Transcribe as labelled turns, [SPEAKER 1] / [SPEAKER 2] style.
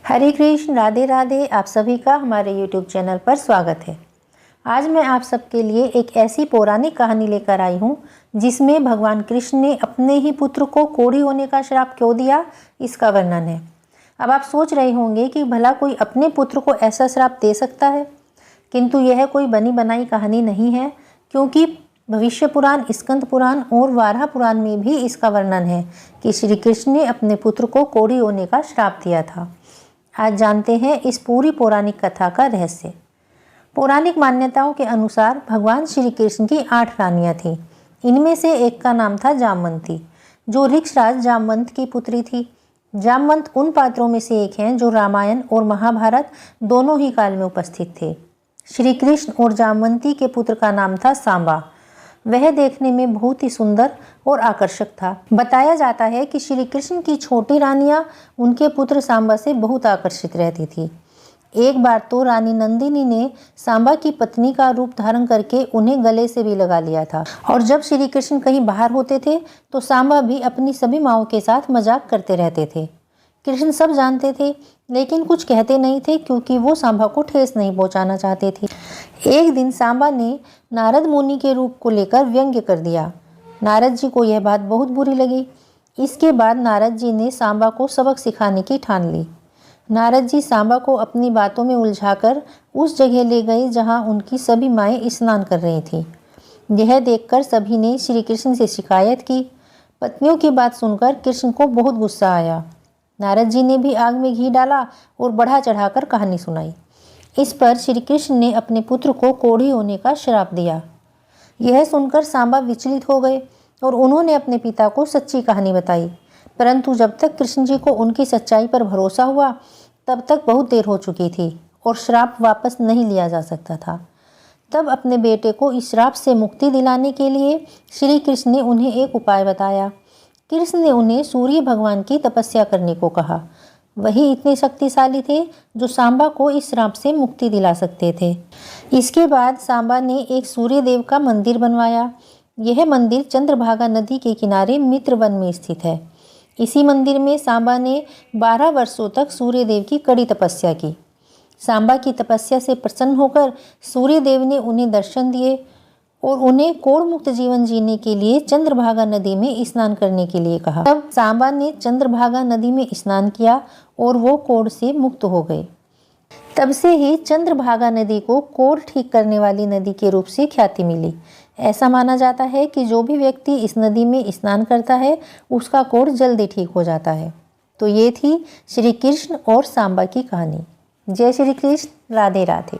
[SPEAKER 1] हरे कृष्ण, राधे राधे। आप सभी का हमारे YouTube चैनल पर स्वागत है। आज मैं आप सबके लिए एक ऐसी पौराणिक कहानी लेकर आई हूँ जिसमें भगवान कृष्ण ने अपने ही पुत्र को कोढ़ी होने का श्राप क्यों दिया, इसका वर्णन है। अब आप सोच रहे होंगे कि भला कोई अपने पुत्र को ऐसा श्राप दे सकता है, किंतु यह कोई बनी बनाई कहानी नहीं है, क्योंकि भविष्य पुराण, स्कंद पुराण और वाराह पुराण में भी इसका वर्णन है कि श्री कृष्ण ने अपने पुत्र को कोढ़ी होने का श्राप दिया था। आज जानते हैं इस पूरी पौराणिक कथा का रहस्य। पौराणिक मान्यताओं के अनुसार भगवान श्री कृष्ण की 8 रानियां थीं। इनमें से एक का नाम था जामवंती, जो ऋक्षराज जामवंत की पुत्री थी। जामवंत उन पात्रों में से एक हैं जो रामायण और महाभारत दोनों ही काल में उपस्थित थे। श्री कृष्ण और जामवंती के पुत्र का नाम था सांबा। वह देखने में बहुत ही सुंदर और आकर्षक था। बताया जाता है कि श्री कृष्ण की छोटी रानियां उनके पुत्र सांबा से बहुत आकर्षित रहती थी। एक बार तो रानी नंदिनी ने सांबा की पत्नी का रूप धारण करके उन्हें गले से भी लगा लिया था। और जब श्री कृष्ण कहीं बाहर होते थे तो सांबा भी अपनी सभी माओं के साथ मजाक करते रहते थे। कृष्ण सब जानते थे, लेकिन कुछ कहते नहीं थे क्योंकि वो सांबा को ठेस नहीं पहुंचाना चाहते थे। एक दिन सांबा ने नारद मुनि के रूप को लेकर व्यंग्य कर दिया। नारद जी को यह बात बहुत बुरी लगी। इसके बाद नारद जी ने सांबा को सबक सिखाने की ठान ली। नारद जी सांबा को अपनी बातों में उलझाकर उस जगह ले गए जहां उनकी सभी माएँ स्नान कर रही थीं। यह देखकर सभी ने श्री कृष्ण से शिकायत की। पत्नियों की बात सुनकर कृष्ण को बहुत गुस्सा आया। नारद जी ने भी आग में घी डाला और बढ़ा चढ़ाकर कहानी सुनाई। इस पर श्री कृष्ण ने अपने पुत्र को कोढ़ी होने का श्राप दिया। यह सुनकर सांबा विचलित हो गए और उन्होंने अपने पिता को सच्ची कहानी बताई। परंतु जब तक कृष्ण जी को उनकी सच्चाई पर भरोसा हुआ तब तक बहुत देर हो चुकी थी और श्राप वापस नहीं लिया जा सकता था। तब अपने बेटे को इस श्राप से मुक्ति दिलाने के लिए श्री कृष्ण ने उन्हें एक उपाय बताया। कृष्ण ने उन्हें सूर्य भगवान की तपस्या करने को कहा। वही इतने शक्तिशाली थे जो सांबा को इस श्राप से मुक्ति दिला सकते थे। इसके बाद सांबा ने एक सूर्य देव का मंदिर बनवाया। यह मंदिर चंद्रभागा नदी के किनारे मित्रवन में स्थित है। इसी मंदिर में सांबा ने 12 वर्षों तक सूर्य देव की कड़ी तपस्या की। सांबा की तपस्या से प्रसन्न होकर सूर्य देव ने उन्हें दर्शन दिए और उन्हें कोढ़ मुक्त जीवन जीने के लिए चंद्रभागा नदी में स्नान करने के लिए कहा। तब सांबा ने चंद्रभागा नदी में स्नान किया और वो कोढ़ से मुक्त हो गए। तब से ही चंद्रभागा नदी को कोढ़ ठीक करने वाली नदी के रूप से ख्याति मिली। ऐसा माना जाता है कि जो भी व्यक्ति इस नदी में स्नान करता है उसका कोढ़ जल्दी ठीक हो जाता है। तो ये थी श्री कृष्ण और सांबा की कहानी। जय श्री कृष्ण, राधे राधे।